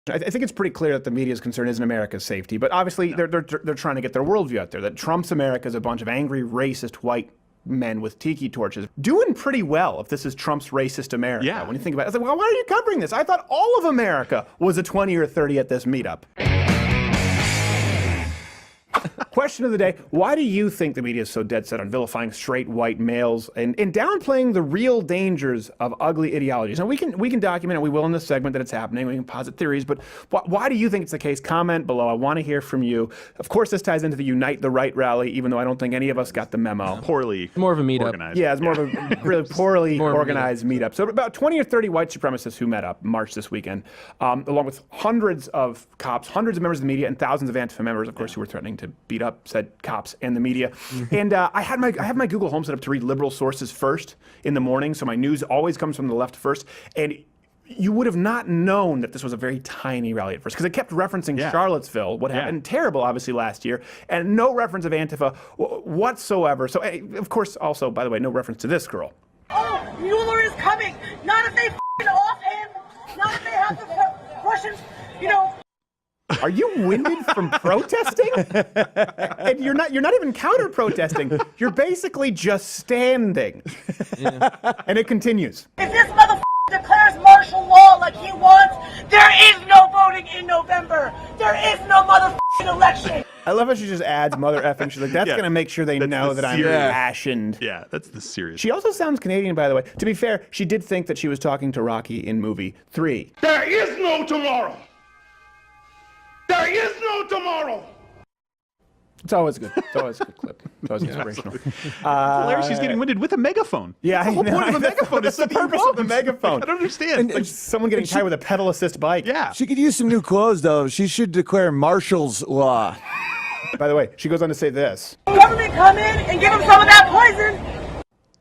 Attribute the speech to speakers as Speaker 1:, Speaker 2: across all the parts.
Speaker 1: I think it's pretty clear that the media's concern isn't America's safety, but obviously they're trying to get their worldview out there, that Trump's America is a bunch of angry, racist, white men with tiki torches. Doing pretty well if this is Trump's racist America.
Speaker 2: Yeah.
Speaker 1: When you think about it, it's like, well, why are you covering this? I thought all of America was a 20 or 30 at this meetup. Question of the day, why do you think the media is so dead set on vilifying straight white males and downplaying the real dangers of ugly ideologies? Now, we can document, and we will in this segment, that it's happening. We can posit theories, but why do you think it's the case? Comment below. I want to hear from you. Of course, this ties into the Unite the Right rally, even though I don't think any of us got the memo.
Speaker 2: Poorly
Speaker 3: more of a meetup.
Speaker 2: organized.
Speaker 1: Yeah, it's more of a really poorly organized meetup. So about 20 or 30 white supremacists who met up, marched this weekend, along with hundreds of cops, hundreds of members of the media, and thousands of Antifa members, of course, who were threatening to beat up said cops and the media. And I have my Google Home set up to read liberal sources first in the morning, so my news always comes from the left first. And you would have not known that this was a very tiny rally at first, because it kept referencing Charlottesville, what happened terrible, obviously, last year, and no reference of Antifa whatsoever. So, of course, also, by the way, no reference to this girl.
Speaker 4: Oh, Mueller is coming. Not if they f***ing off him. Not if they have the Russians, you know.
Speaker 1: Are you winded from protesting? And you're not even counter-protesting. You're basically just standing. Yeah. And it continues.
Speaker 4: If this motherfucker declares martial law like he wants, there is no voting in November. There is no motherfucking election.
Speaker 1: I love how she just adds mother effing. She's like, that's going to make sure they know that I'm impassioned.
Speaker 2: Yeah, that's the serious.
Speaker 1: She also sounds Canadian, by the way. To be fair, she did think that she was talking to Rocky in movie 3.
Speaker 5: There is no tomorrow. There is no tomorrow.
Speaker 1: It's always good. It's always a good clip. It's always inspirational.
Speaker 2: Hilarious. She's getting winded with a megaphone.
Speaker 1: Yeah,
Speaker 2: the whole point of a megaphone
Speaker 1: That's
Speaker 2: is
Speaker 1: the purpose of the megaphone.
Speaker 2: I don't understand.
Speaker 1: Like someone getting tired with a pedal assist bike.
Speaker 2: Yeah.
Speaker 6: She could use some new clothes, though. She should declare martial's law.
Speaker 1: By the way, she goes on to say this.
Speaker 4: Government come in and give him some of that poison.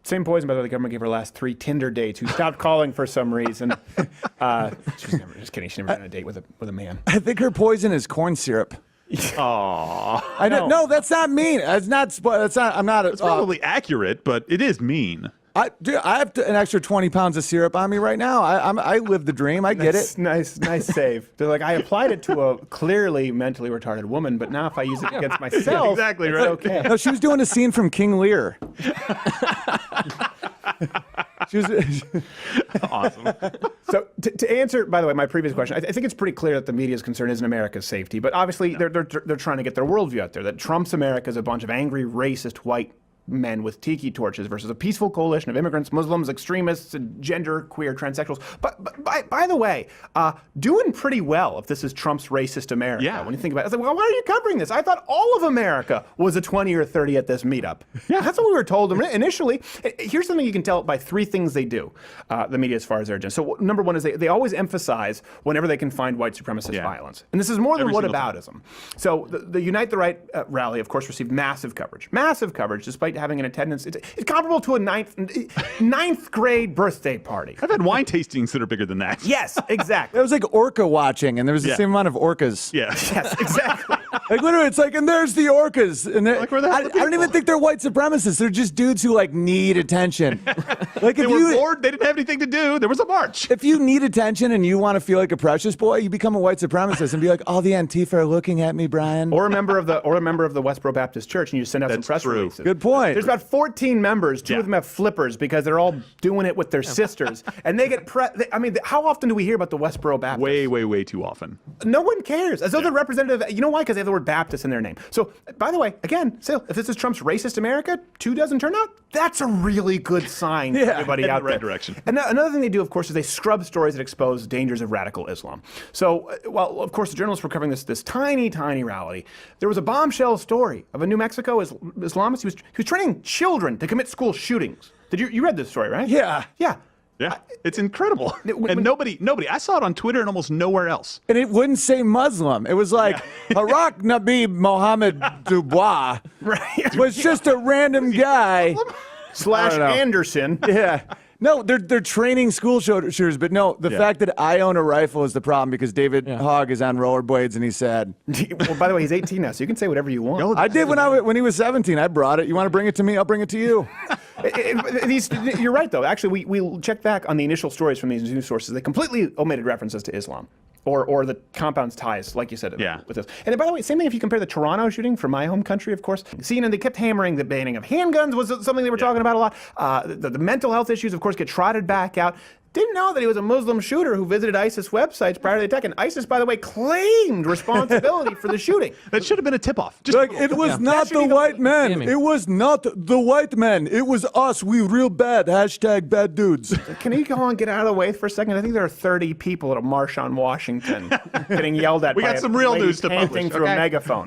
Speaker 1: Same poison, by the way, the government gave her last 3 Tinder dates who stopped calling for some reason. She's never, just kidding, she's never been on a date with a man.
Speaker 6: I think her poison is corn syrup.
Speaker 2: Aww.
Speaker 6: I don't. No, that's not mean. That's not. That's not. I'm not.
Speaker 2: It's probably accurate, but it is mean.
Speaker 6: Dude, I have an extra 20 pounds of syrup on me right now. I live the dream. I get it.
Speaker 1: Nice save. They're like, I applied it to a clearly mentally retarded woman, but now if I use it against myself,
Speaker 2: exactly
Speaker 1: it's
Speaker 2: right.
Speaker 1: okay.
Speaker 6: No, she was doing a scene from King Lear. She was
Speaker 2: Awesome.
Speaker 1: So to answer, by the way, my previous question, I think it's pretty clear that the media's concern isn't America's safety, but obviously they're trying to get their worldview out there, that Trump's America is a bunch of angry, racist, white men with tiki torches versus a peaceful coalition of immigrants, Muslims, extremists, gender, queer, transsexuals. But by the way, doing pretty well if this is Trump's racist America.
Speaker 2: Yeah.
Speaker 1: When you think about it, it's like, well, why are you covering this? I thought all of America was a 20 or 30 at this meetup. Yeah. That's what we were told initially. Here's something you can tell by 3 things they do, the media, as far as their agenda. So number one is they always emphasize whenever they can find white supremacist violence. And this is more than whataboutism. So the Unite the Right rally, of course, received massive coverage, despite having an attendance. It's comparable to a ninth grade birthday party.
Speaker 2: I've had wine tastings that are bigger than that.
Speaker 1: Yes, exactly.
Speaker 6: It was like orca watching, and there was the same amount of orcas.
Speaker 2: Yeah.
Speaker 1: Yes, exactly.
Speaker 6: Like literally, it's like, and there's the orcas, and
Speaker 2: Like, where the hell are
Speaker 6: I
Speaker 2: the
Speaker 6: don't even
Speaker 2: people?
Speaker 6: think they're white supremacists. They're just dudes who like need attention. Like
Speaker 2: They were bored. They didn't have anything to do. There was a march.
Speaker 6: if you need attention and you want to feel like a precious boy, you become a white supremacist and be like, all the Antifa are looking at me, Brian.
Speaker 1: Or a member of the Westboro Baptist Church, and you just send out some press
Speaker 2: true.
Speaker 1: releases.
Speaker 6: Good point.
Speaker 1: There's about 14 members. 2 of them have flippers because they're all doing it with their sisters, and they get. I mean, how often do we hear about the Westboro Baptist?
Speaker 2: Way too often.
Speaker 1: No one cares. As though they're representative. You know why? Because they have the word Baptist in their name. So, by the way, again, still, if this is Trump's racist America, 2 doesn't turn out, that's a really good sign for everybody out
Speaker 2: in the right
Speaker 1: there.
Speaker 2: direction.
Speaker 1: And another thing they do, of course, is they scrub stories that expose dangers of radical Islam. So, well, of course, the journalists were covering this tiny rally. There was a bombshell story of a New Mexico Islamist. He was training children to commit school shootings. Did you read this story, right?
Speaker 6: Yeah.
Speaker 1: Yeah.
Speaker 2: Yeah, it's incredible. And nobody, I saw it on Twitter and almost nowhere else.
Speaker 6: And it wouldn't say Muslim. It was like, Harak Nabi Mohammed Dubois was just a random guy.
Speaker 1: / Anderson.
Speaker 6: Yeah. No, they're training school shooters, but no, the fact that I own a rifle is the problem because David Hogg is on rollerblades and he's sad.
Speaker 1: Well, by the way, he's 18 now, so you can say whatever you want.
Speaker 2: No,
Speaker 6: I did when he was 17. I brought it. You want to bring it to me? I'll bring it to you.
Speaker 1: You're right, though. Actually, we checked back on the initial stories from these news sources. They completely omitted references to Islam. or the compound's ties, like you said, with this. And then, by the way, same thing if you compare the Toronto shooting from my home country, of course. CNN, they kept hammering the banning of handguns was something they were talking about a lot. The mental health issues, of course, get trotted back out. Didn't know that he was a Muslim shooter who visited ISIS websites prior to the attack. And ISIS, by the way, claimed responsibility for the shooting.
Speaker 2: That should have been a tip-off.
Speaker 6: It was not the white men. It was not the white men. It was us. We real bad. Hashtag bad dudes.
Speaker 1: Can you go on, get out of the way for a second? I think there are 30 people at a march on Washington getting yelled at.
Speaker 2: We got some real news to
Speaker 1: panting
Speaker 2: publish.
Speaker 1: through a megaphone.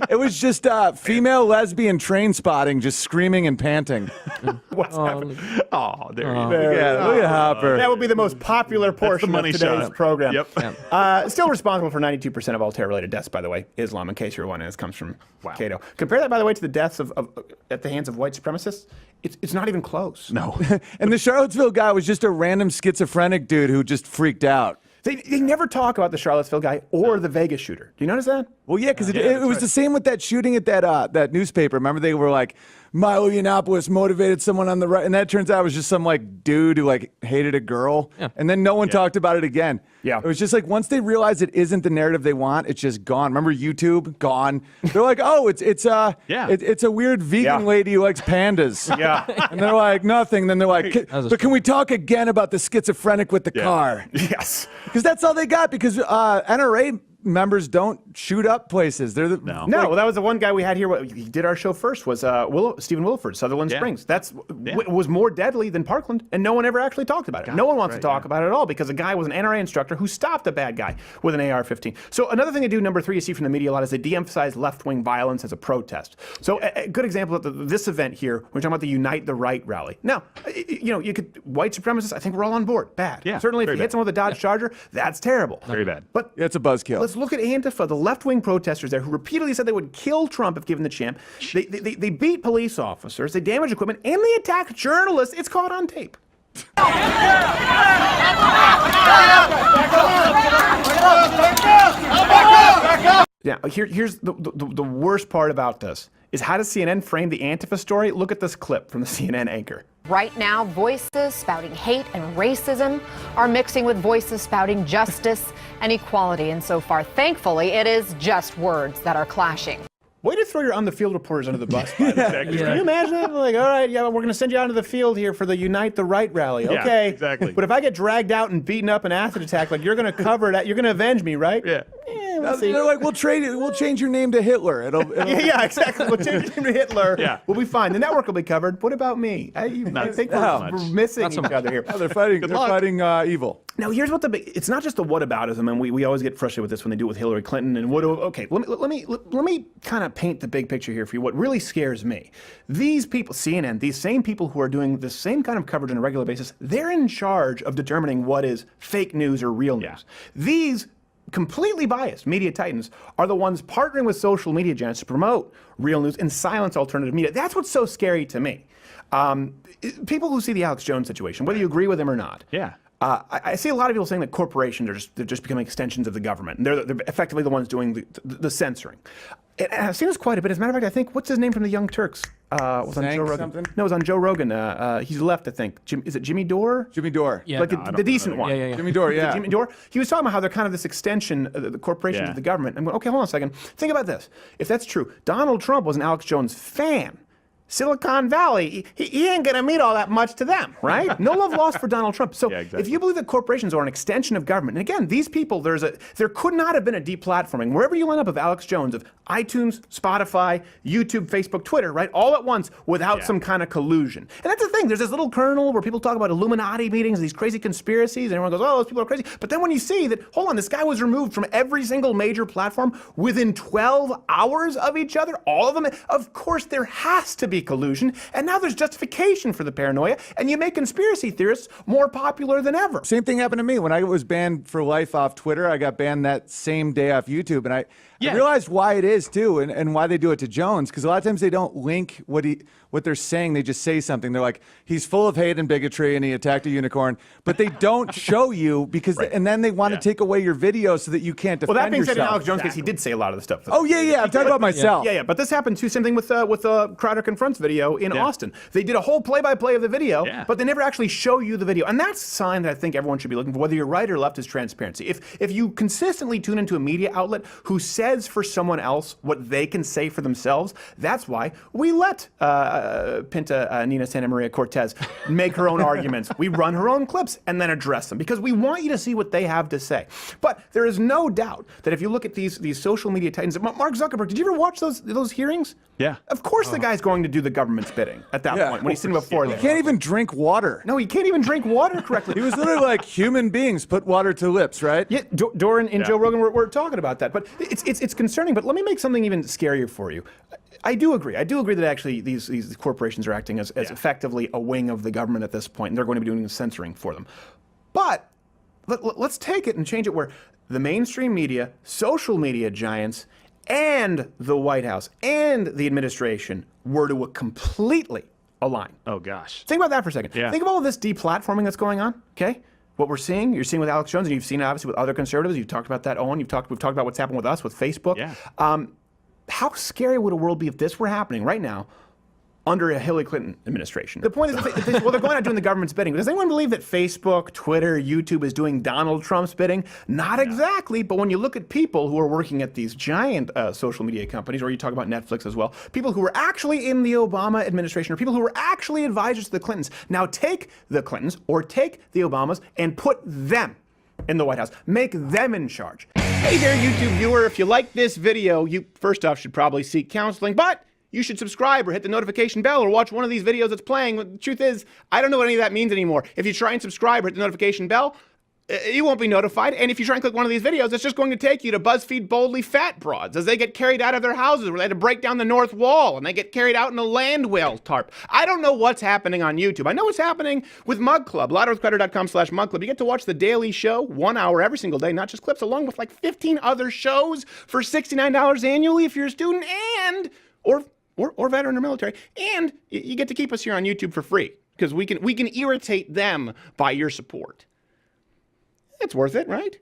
Speaker 6: It was just female lesbian train spotting, just screaming and panting.
Speaker 1: What's happening?
Speaker 2: Oh, there you go.
Speaker 6: Look at Hopper.
Speaker 1: That would be the most popular portion of today's program.
Speaker 2: Yep.
Speaker 1: Still responsible for 92% of all terror-related deaths, by the way. Islam, in case you're wondering, this comes from Cato. Compare that, by the way, to the deaths at the hands of white supremacists. It's not even close.
Speaker 2: No.
Speaker 6: And the Charlottesville guy was just a random schizophrenic dude who just freaked out.
Speaker 1: They never talk about the Charlottesville guy or the Vegas shooter. Do you notice that?
Speaker 6: Well, yeah, because it was the same with that shooting at that newspaper. Remember, they were like, Milo Yiannopoulos motivated someone on the right, and that turns out it was just some like dude who like hated a girl, and then no one talked about it again.
Speaker 1: Yeah,
Speaker 6: it was just like once they realized it isn't the narrative they want, it's just gone. Remember YouTube? Gone. They're like, oh, it's a weird vegan lady who likes pandas. And they're like nothing. Then they're like, but can we talk again about the schizophrenic with the car?
Speaker 1: Yes,
Speaker 6: because that's all they got. Because NRA members don't shoot up places. They're
Speaker 1: no. Well, that was the one guy we had here. He did our show first. Was Stephen Williford, Sutherland Springs. That's was more deadly than Parkland, and no one ever actually talked about it. No one wants to talk about it at all because the guy was an NRA instructor who stopped a bad guy with an AR-15. So another thing they do, number 3, you see from the media a lot, is they de-emphasize left-wing violence as a protest. So a good example of this event here, we're talking about the Unite the Right rally. Now, you could white supremacists. I think we're all on board. Bad.
Speaker 2: Yeah,
Speaker 1: certainly, if you hit someone with a Dodge Charger, that's terrible.
Speaker 2: Very bad.
Speaker 1: But
Speaker 6: it's a buzzkill.
Speaker 1: Let's look at Antifa, the left-wing protesters there who repeatedly said they would kill Trump if given the chance. They beat police officers, they damaged equipment, and they attacked journalists. It's caught on tape. Now, here's the worst part about this is how does CNN frame the Antifa story? Look at this clip from the CNN anchor.
Speaker 3: Right now, voices spouting hate and racism are mixing with voices spouting justice and equality. And so far, thankfully, it is just words that are clashing.
Speaker 1: Way to throw your on-the-field reporters under the bus. Can you imagine that? Like, all right, we're going to send you out to the field here for the Unite the Right rally. Okay.
Speaker 2: Yeah, exactly.
Speaker 1: But if I get dragged out and beaten up and acid attack, like, you're going to cover it. You're going to avenge me, right?
Speaker 2: Yeah.
Speaker 1: We'll see.
Speaker 6: They're like, we'll change your name to Hitler. It'll
Speaker 1: yeah, exactly. We'll change your name to Hitler.
Speaker 2: Yeah.
Speaker 1: We'll be fine. The network will be covered. What about me? I think we're missing each other here.
Speaker 6: they're fighting evil.
Speaker 1: Now, here's what it's not just the whataboutism, and we always get frustrated with this when they do it with Hillary Clinton. And let me kind of paint the big picture here for you. What really scares me, these people, CNN, these same people who are doing the same kind of coverage on a regular basis, they're in charge of determining what is fake news or real news. These completely biased media titans are the ones partnering with social media giants to promote real news and silence alternative media. That's what's so scary to me. People who see the Alex Jones situation, whether you agree with him or not, I see a lot of people saying that corporations they're just becoming extensions of the government, and they're effectively the ones doing the censoring. And I've seen this quite a bit. As a matter of fact, I think, what's his name from the Young Turks? Was on Joe Rogan.
Speaker 6: Something?
Speaker 1: No, it was on Joe Rogan. He's left, I think. Is it Jimmy Dore?
Speaker 6: Jimmy Dore.
Speaker 7: Yeah.
Speaker 1: Like the decent one.
Speaker 7: Yeah.
Speaker 6: Jimmy Dore, yeah.
Speaker 1: Jimmy Dore. He was talking about how they're kind of this extension, the corporations of the government. I'm going, okay, hold on a second. Think about this. If that's true, Donald Trump was an Alex Jones fan. Silicon Valley, he ain't going to mean all that much to them, right? No love lost for Donald Trump. So if you believe that corporations are an extension of government, and again, these people, there could not have been a deplatforming. Wherever you end up of Alex Jones, of iTunes, Spotify, YouTube, Facebook, Twitter, right, all at once without some kind of collusion. And that's the thing. There's this little kernel where people talk about Illuminati meetings, these crazy conspiracies, and everyone goes, oh, those people are crazy. But then when you see that, hold on, this guy was removed from every single major platform within 12 hours of each other, all of them, of course there has to be collusion, and now there's justification for the paranoia, and you make conspiracy theorists more popular than ever.
Speaker 6: Same thing happened to me when I was banned for life off Twitter. I got banned that same day off YouTube, and I realized why it is too, and why they do it to Jones, because a lot of times they don't link what they're saying. They just say something. They're like, he's full of hate and bigotry, and he attacked a unicorn, but they don't show you because, and then they want to take away your video so that you can't defend yourself.
Speaker 1: Well, that being said, in Alex Jones' case, he did say a lot of the stuff.
Speaker 6: Oh yeah, I'm talking about myself.
Speaker 1: Yeah, but this happened too. Same thing with Crowder Confronted. fronts video in Austin. They did a whole play-by-play of the video, but they never actually show you the video. And that's a sign that I think everyone should be looking for, whether you're right or left, is transparency. If you consistently tune into a media outlet who says for someone else what they can say for themselves, that's why we let Pinta Nina Santa Maria Cortez make her own arguments. We run her own clips and then address them, because we want you to see what they have to say. But there is no doubt that if you look at these social media titans, Mark Zuckerberg, did you ever watch those hearings?
Speaker 2: Yeah.
Speaker 1: Of course the guy's going to do the government's bidding at that point when he's sitting before them.
Speaker 6: He can't even drink water.
Speaker 1: No, he can't even drink water correctly.
Speaker 6: He was literally like, human beings put water to lips, right?
Speaker 1: Yeah, Doran and Joe Rogan were talking about that. But it's concerning. But let me make something even scarier for you. I do agree that actually these corporations are acting as effectively a wing of the government at this point, and they're going to be doing the censoring for them. But let's take it and change it where the mainstream media, social media giants, and the White House and the administration were to completely align.
Speaker 2: Oh, gosh.
Speaker 1: Think about that for a second.
Speaker 2: Yeah.
Speaker 1: Think of all of this deplatforming that's going on, okay? What we're seeing, you're seeing with Alex Jones, and you've seen it obviously with other conservatives. You've talked about that, Owen. We've talked about what's happened with us, with Facebook.
Speaker 2: Yeah.
Speaker 1: How scary would a world be if this were happening right now under a Hillary Clinton administration? The point is, they're going out doing the government's bidding. Does anyone believe that Facebook, Twitter, YouTube is doing Donald Trump's bidding? Not exactly, but when you look at people who are working at these giant social media companies, or you talk about Netflix as well, people who were actually in the Obama administration, or people who were actually advisors to the Clintons, now take the Clintons or take the Obamas and put them in the White House. Make them in charge. Hey there, YouTube viewer. If you like this video, you first off should probably seek counseling, but you should subscribe or hit the notification bell or watch one of these videos that's playing. The truth is, I don't know what any of that means anymore. If you try and subscribe or hit the notification bell, you won't be notified. And if you try and click one of these videos, it's just going to take you to BuzzFeed Boldly Fat Broads as they get carried out of their houses where they had to break down the north wall and they get carried out in a land whale tarp. I don't know what's happening on YouTube. I know what's happening with Mug Club, louderwithcrowder.com/Mug Club. You get to watch the daily show 1 hour every single day, not just clips, along with like 15 other shows for $69 annually if you're a student or veteran or military, and you get to keep us here on YouTube for free because we can irritate them by your support. It's worth it, right?